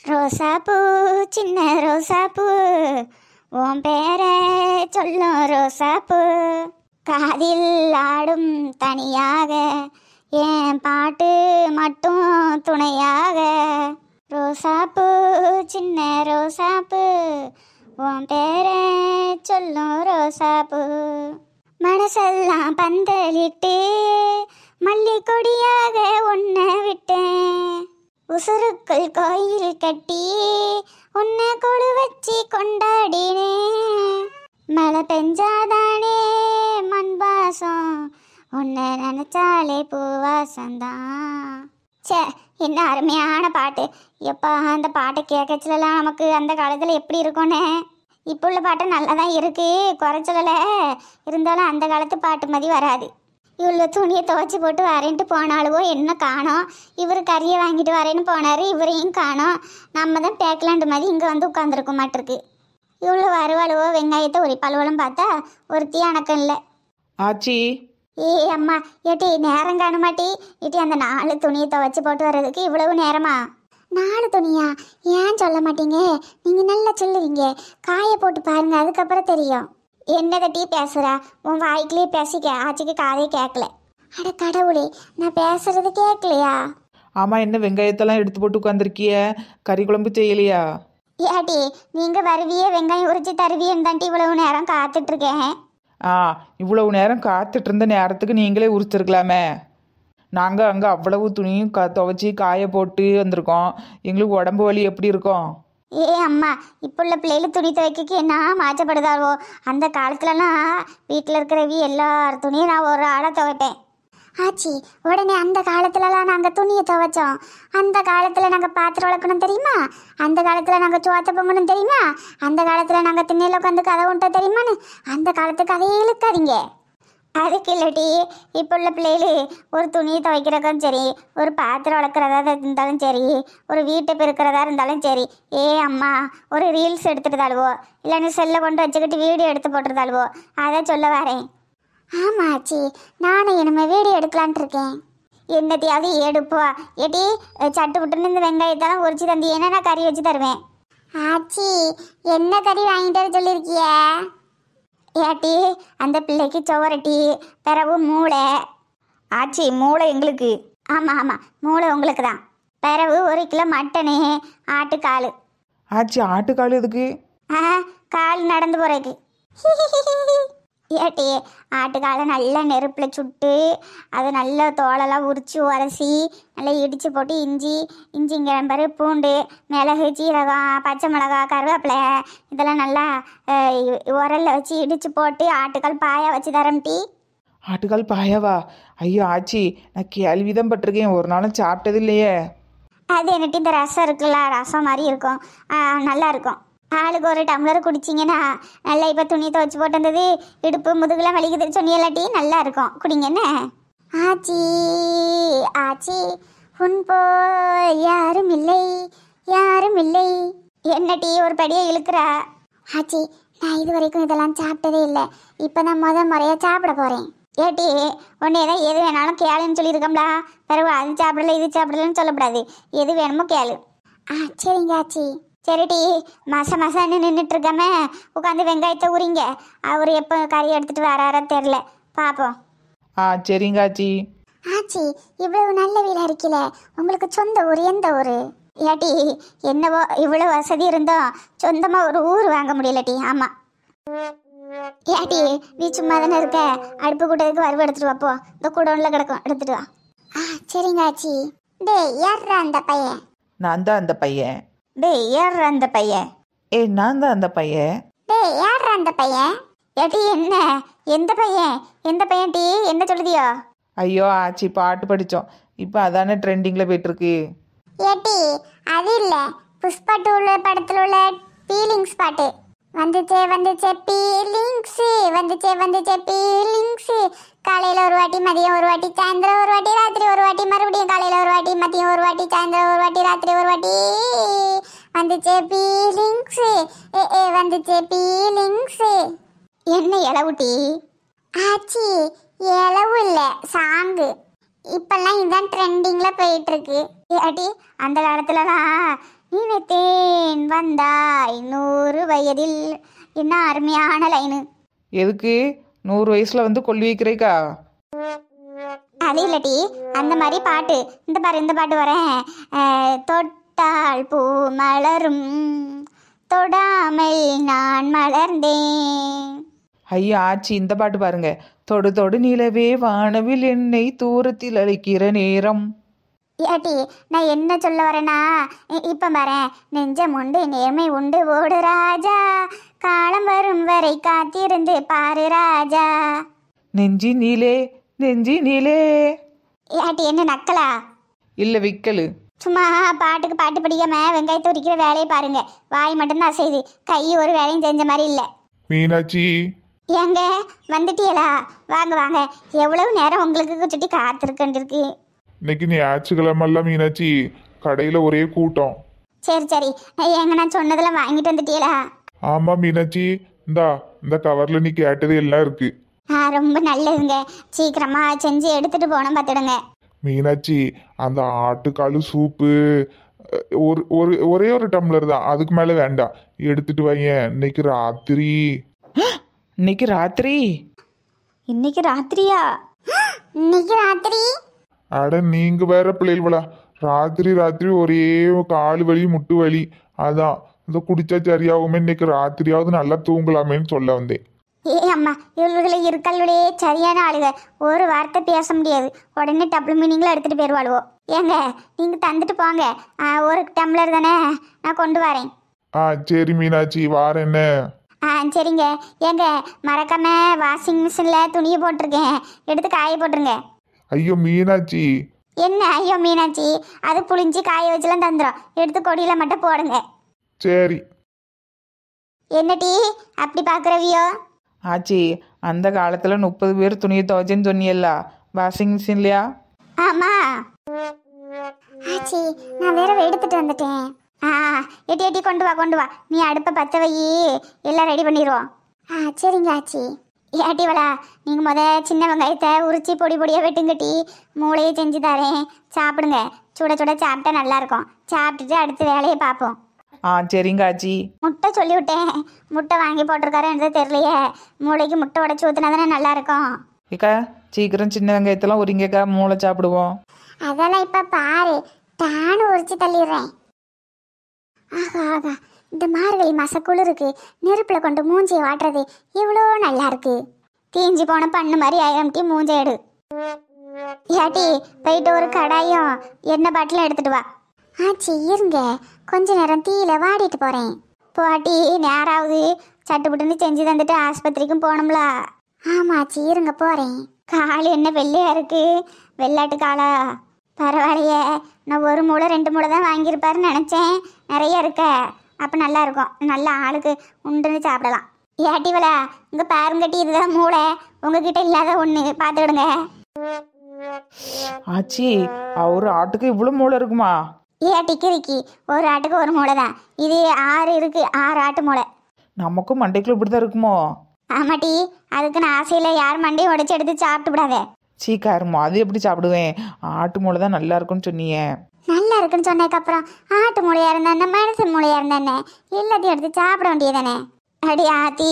ரோசாப்பூ சின்ன ரோசாப்பூ உன் பேரை சொல்லும் ரோசாப்பூ காதில் ஆடும் தனியாக என் பாட்டு மட்டும் துணையாக ரோசாப்பூ சின்ன ரோசாப்பூ உன் பேரை சொல்லும் ரோசாப்பூ மனசெல்லாம் பந்தலிட்டு மல்லி கொடியாக உன்னை விட்டேன் உசுருக்குள் கோயில் கட்டி உன்னை கொழு வச்சு கொண்டாடினேன் மழை பெஞ்சாதானே மண் வாசம் உன்னை நினைச்சாலே பூவாசந்தான். சே, என்ன அருமையான பாட்டு. எப்போ அந்த பாட்டை கேட்கச்சலாம் நமக்கு அந்த காலத்தில் எப்படி இருக்கும்னே. இப்போ உள்ள பாட்டு நல்லா தான் இருக்குது, குறைச்சல. இருந்தாலும் அந்த காலத்து பாட்டு மாதிரி வராது. இவ்வளோ துணியை துவைச்சி போட்டு வரேன்ட்டு போனாலுவோ என்ன காணோம். இவர் கறியை வாங்கிட்டு வரேன்னு போனார், இவரையும் காணோம். நம்ம தான் பேக்கலாண்டு மாதிரி இங்கே வந்து உட்காந்துருக்க மாட்டிருக்கு. இவ்வளோ வருவாளுவோ வெங்காயத்தை ஒரு பழுவலும் பார்த்தா ஒருத்தி அணக்கம் இல்லை. ஆச்சி, அம்மா ஏட்டி நேரம் காண மாட்டி. ஏட்டி அந்த 4 துணியை துவைச்சி போட்டு வர்றதுக்கு இவ்வளவு நேரமா? 4 துணியா? ஏன் சொல்ல மாட்டீங்க? நீங்கள் நல்லா சொல்லுவீங்க. காய போட்டு பாருங்க, அதுக்கப்புறம் தெரியும். என்னதை டீ பேசுகிறா? உன் வாய்க்கிலேயே பேசிக்க. ஆச்சிக்கு காதே கேட்கல. அட கடவுளே, நான் பேசுறது கேட்கலையா? ஆமாம், என்ன வெங்காயத்தெல்லாம் எடுத்து போட்டு உட்காந்துருக்கிய? கறி குழம்பு செய்யலையா? ஏட்டி நீங்கள் வருவியே வெங்காயம் உரிச்சு தருவியன்னு தாண்டி இவ்வளவு நேரம் காத்துட்ருக்கேன். இவ்வளவு நேரம் காத்துட்டு இருந்த நேரத்துக்கு நீங்களே உரிச்சிருக்கலாமே. நாங்கள் அங்கே அவ்வளவு துணியும் துவைச்சி காய போட்டு வந்திருக்கோம். எங்களுக்கு உடம்பு வலி எப்படி இருக்கும்? அம்மா, இப்போ உள்ள பிள்ளைகள் துணி துவைக்க என்ன மாற்றப்படுதாவோ. அந்த காலத்துலலாம் வீட்டில் இருக்கிறவி எல்லார் துணியும் நான் ஒரு ஆளை துவைப்பேன். ஆச்சி, உடனே அந்த காலத்துலலாம் நாங்கள் துணியை துவைச்சோம். அந்த காலத்தில் நாங்கள் பாத்திரம் வளர்க்கணும் தெரியுமா? அந்த காலத்தில் நாங்கள் சோத்த பொங்கணும் தெரியுமா? அந்த காலத்தில் நாங்கள் திண்ணையில் உட்காந்து கதை உண்டா தெரியுமான்னு அந்த காலத்து கதையே இழுக்காதீங்க. அதுக்கு இல்லாட்டி இப்போ உள்ள பிள்ளைகள் ஒரு துணியை துவைக்கிறதும் சரி, ஒரு பாத்திரம் வளர்க்குறதா இருந்தாலும் சரி, ஒரு வீட்டை பெருக்கிறதா இருந்தாலும் சரி, அம்மா ஒரு ரீல்ஸ் எடுத்துட்டுதாளுவோ, இல்லைன்னு செல்லை கொண்டு வச்சுக்கிட்டு வீடியோ எடுத்து போட்டுருதாளுவோ. அதை சொல்ல வரேன். ஆமாம் ஆச்சி, நானும் இனிமேல் வீடியோ எடுக்கலான்ட்டு இருக்கேன். என்னத்தையாவது எடுப்பா ஏட்டி. சட்டு புட்டுன்னு இந்த வெங்காயத்தெல்லாம் உரிச்சு தந்தி நான் கறி வச்சு தருவேன். ஆச்சி, என்ன கறி வாங்கிட்டு வர சொல்லியிருக்கிய? ஏட்டி, அந்த பிள்ளைக்கு சுவரட்டி, பிறகு மூளை. ஆச்சி, மூளை எங்களுக்கு? ஆமாம் ஆமாம், மூளை உங்களுக்கு தான். பிறகு 1 கிலோ மட்டனு, ஆட்டுக்கால். ஆச்சி, ஆட்டுக்கால் எதுக்கு? கால் நடந்து போகிறதுக்கு. ஏட்டி, ஆட்டுக்காலை நல்லா நெருப்பில் சுட்டு அதை நல்லா தோலெல்லாம் உரித்து உரசி நல்லா இடித்து போட்டு இஞ்சி கிழம்பரு, பூண்டு, மிளகு, சீரகம், பச்சை மிளகா, கருவேப்பிலை இதெல்லாம் நல்லா உரலில் வச்சு இடித்து போட்டு ஆட்டுக்கால் பாயா வச்சு தரேன் டீ. ஆட்டுக்கால் பாயாவா? ஐயோ ஆச்சி, நான் கேள்விதான் பட்டிருக்கேன், ஒரு நாளும் சாப்பிட்டது இல்லையே. அது என்னட்டு இந்த ரசம் இருக்குல்ல, ரசம் மாதிரி இருக்கும், நல்லா இருக்கும். ஆளுக்கு ஒரு டம்ளர் குடிச்சிங்கன்னா நல்லா. இப்போ துணி துவைச்சி போட்டு வந்தது இடுப்பு முதுகுலாம் வலிக்குது சொன்னியல்லாட்டி நல்லா இருக்கும், குடிங்க என்ன. ஆச்சி ஆச்சி, உன் போல் யாரும் இல்லை யாரும் இல்லை. என்ன டீ ஒரு படியை இழுக்கிறா? ஆச்சி, நான் இது வரைக்கும் இதெல்லாம் சாப்பிட்டதே இல்லை. இப்போ நான் முறையாக சாப்பிட போகிறேன். ஏட்டி, உன்னை தான் எது வேணாலும் கேளுன்னு சொல்லியிருக்கோம்லா. பிறகு அது சாப்பிடல இது சாப்பிடலன்னு சொல்லக்கூடாது. எது வேணுமோ கேளு. சரிங்க ஆச்சி. சரிடி, மாதம் நின்றுட்டு இருக்காம உட்காந்து வெங்காயத்தை உரிங்க. அவர் எப்போ கறி எடுத்துகிட்டு வராரோ தெரில, பார்ப்போம். சரிங்க ஆச்சி. ஆச்சி, இவ்வளவு நல்ல வீடாக இருக்கல, உங்களுக்கு சொந்த ஊர் எந்த ஊர்? ஏட்டி, என்னவோ இவ்வளோ வசதி இருந்தோம் சொந்தமாக ஒரு ஊர் வாங்க முடியலட்டி. ஆமாம் ஏட்டி, நீ சும்மா தானே இருக்க, அடுப்பு கூட்டத்துக்கு வறுவு எடுத்துட்டு வாப்போ. இந்த கூடவுன்ல கிடக்கும், எடுத்துட்டு வா. சரிங்க ஆச்சி. டே, யார்ரா அந்த பையன்? நான் தான் அந்த பையன். டேய், யார் அந்த பையன்? நான் தான் அந்த பையன். டேய், யார் அந்த பையன்? ஏட்டி, என்ன எந்த பையன்? எந்த பையன் டீ? என்ன சொல்லுதியோ? ஐயோ ஆச்சி, பாட்டு படித்தோம், இப்போ அதானே ட்ரெண்டிங்கில் போயிட்டுருக்கு. ஏட்டி, அது இல்லை, புஷ்பா 2 படத்தில் உள்ள ஃபீலிங்ஸ் பாட்டு. வந்துச்சே பீலிங்ஸு, வந்துச்சே பீலிங்ஸு. காலையில் ஒரு வாட்டி, மதியம் ஒரு வாட்டி, சாயந்தரம் ஒரு வாட்டி, ராத்திரி ஒரு வாட்டி, மறுபடியும் காலையில் ஒரு வாட்டி, மதியம் ஒரு வாட்டி, சாயந்தரம் ஒரு வாட்டி, ராத்திரி ஒரு வாட்டி. வந்துச்சே பீலிங்ஸு, வந்துச்சே பீலிங்ஸு. என்ன இளவுட்டி? ஆச்சி, இளவு இல்லை, சாங்கு. இப்பெல்லாம் இதுதான் ட்ரெண்டிங்கில் போயிட்டுருக்கு. ஏட்டி, அந்த காலத்துலலாம் நினைத்தேன் வந்தாய் 100 வயதில். என்ன அருமையான லைனு. எதுக்கு 100 வயசுல வந்து கொல்லி வைக்கிறேக்கா? அது இல்லட்டி அந்த மாதிரி பாட்டு. இந்த பாட்டு வரேன். தொட்டால் பூ மலரும், தொடாமல் நான் மலர்ந்தேன். ஐயா ஆச்சி, இந்த பாட்டு பாருங்க. தொடு தொடு நிலவே வானவில் என்னை தூரத்தில் அழைக்கிற நேரம். ஏட்டி நான் என்ன சொல்ல வரேன்னா, இப்ப வரேன். நெஞ்சம் உண்டு நேர்மை உண்டு ஓடு ராஜா, காலம் வரும் வரை காத்திருந்து பாரு ராஜா. நெஞ்சினிலே நெஞ்சினிலே. ஏட்டி என்ன நக்கலா? இல்ல விக்கலு. சும்மா பாட்டுக்கு பாட்டு படிக்காம வெங்காயத்தை உரிக்கிற வேலையை பாருங்க. வாய் மட்டும்தான் அசையுது, கை ஒரு வேலையும் செஞ்ச மாதிரி இல்லை. மீனாட்சி, ஏங்க வந்துட்டீங்களா? வாங்க வாங்க. எவ்வளவு நேரம் உங்களுக்கு சுட்டி காத்திருக்கிருக்கு. இன்னைக்கு ஞாயிற்றுக்கிழமெல்லாம் மீனாட்சி கடையில ஒரே கூட்டம். சரி ஏங்க நான் சொன்னதெல்லாம் வாங்கிட்டு வந்துட்டீங்களா? ஆமா மீனாட்சி, இந்த கவர்ல நீ கேட்டது எல்லாம் இருக்கு. ரொம்ப நல்லதுங்க. சீக்கிரமா செஞ்சு எடுத்துட்டு போனோம் பார்த்துடுங்க. மீனாட்சி, அந்த ஆட்டுக்காலு சூப்பு ஒரே ஒரு டம்ளர் தான், அதுக்கு மேல வேண்டாம். எடுத்துட்டு வையேன். இன்னைக்கு ராத்திரி. இன்னைக்கு ராத்திரி? இன்னைக்கு ராத்திரியா? இன்னைக்கு ராத்திரி? அட நீங்க வேற பிள்ளைகளா, ராத்திரி ஒரே கால் வலி முட்டு வலி. அதான் இந்த குடிச்சா சரியாகுமே, இன்னைக்கு ராத்திரியாவது நல்லா தூங்கலாமேன்னு சொல்ல வந்தேன். அம்மா, இவர்களை இருக்கல்விலே சரியான ஆளுக. ஒரு வார்த்தை பேச முடியாது, உடனே டபுள் மீனிங்ல எடுத்துட்டு போயிருவாளுவோ. ஏங்க நீங்க தந்துட்டு போங்க. ஒரு டம்ளர் தானே, நான் கொண்டு வரேன். சரி மீனாட்சி, வார என்ன. சரிங்க. ஏங்க மறக்காம வாஷிங் மிஷின்ல துணியை போட்டிருக்கேன், எடுத்து காய போட்டுருங்க. ஐயோ மீனாட்சி. என்ன ஐயோ மீனாட்சி? அது புளிஞ்சு காய வச்சுலாம் தந்துடும், எடுத்து கொடியில மட்டும் போடுங்க. சரி. என்ன டீ அப்படி பாக்குறவியோ? ஆச்சி, அந்த காலத்துல 30 பேர் துணியை துவைச்சேன்னு சொன்னியல்ல, வாஷிங் மிஷின்லையா? ஆமா ஆச்சி, நான் வேற எடுத்துட்டு வந்துட்டேன். எட்டி கொண்டு வா. நீ அடுப்பை பற்ற வை, எல்லாம் ரெடி பண்ணிடுவோம். சரிங்க ஆச்சி. ஏட்டிவளா, நீங்கள் சின்ன வெங்காயத்தை உரிச்சி பொடி பொடியாக வெட்டுங்கட்டி, மூளையை செஞ்சு தரேன், சாப்பிடுங்க. சுட சுட சாப்பிட்டா நல்லா இருக்கும். சாப்பிட்டுட்டு அடுத்த வேலையை பார்ப்போம். சரிங்க ஆச்சி. முட்டை சொல்லிவிட்டேன், முட்டை வாங்கி போட்டிருக்காருன்றது தெரியலையே. மூளைக்கு முட்டை உடச்சி ஊற்றினா தானே நல்லா இருக்கும். ஏக்கா சீக்கிரம் சின்ன வெங்காயத்தெல்லாம் உரிங்கக்கா, மூளை சாப்பிடுவோம். அதெல்லாம் இப்போ பாரு, தானும் உரிச்சு தள்ளிடுறேன். ஆகா, இந்த மார்கழி மாச குளிருக்கு நெருப்புல கொண்டு மூஞ்சியை வாட்டுறது இவ்வளோ நல்லா இருக்கு. தீஞ்சு போன பண்ணு மாதிரி ஆயிரம்டி மூஞ்சை எடு. ஏட்டி போயிட்டு ஒரு கடாயும் எண்ணெய் பாட்டிலும் எடுத்துட்டு வா. ஆச்சி இருங்க, கொஞ்ச நேரம் தீயில வாடிட்டு போறேன். போட்டி நேராவது சட்டுப்புட்டுன்னு செஞ்சு தந்துட்டு ஆஸ்பத்திரிக்கும் போனோம்ல. ஆமா ஆச்சி, இருங்க போறேன். கால் என்ன வெள்ளையா இருக்கு, வெள்ளாட்டு காலா? பரவாயில்லையே, நான் ஒரு மூளை 2 மூளை தான் வாங்கியிருப்பாருன்னு நினச்சேன். நிறைய இருக்க, அப்போ நல்லா இருக்கும். நல்ல ஆளுக்கு உண்டுன்னு சாப்பிடலாம். ஏட்டிவளா, இங்கே பாருங்கட்டி, இதுதான் மூளை, உங்ககிட்ட இல்லாத ஒன்று, பார்த்துக்கிடுங்க. ஆச்சி, ஒரு ஆட்டுக்கு இவ்வளோ மூளை இருக்குமா? டிக்கிரிக்கி ஒரு ஆட்டுக்கு ஒரு மூளை தான். இது 6 இருக்கு, 6 ஆட்டு மூளை. நமக்கும் மண்டைக்குள்ள இப்படி தான் இருக்குமோ? ஆமாட்டி, அதுக்குன்னு ஆசையில் யார் மண்டையும் உடைச்சி எடுத்து சாப்பிட்டு விடாத. சீக்காருமா, அது எப்படி சாப்பிடுவேன்? ஆட்டு மூளை தான் நல்லா இருக்குன்னு சொன்னீங்க. நல்லா இருக்குன்னு சொன்னதுக்கப்புறம் ஆட்டு மூளையா இருந்தானே மனுஷன் மூளையா இருந்தானே எல்லாத்தையும் எடுத்து சாப்பிட வேண்டியதானே. அடி ஆத்தி.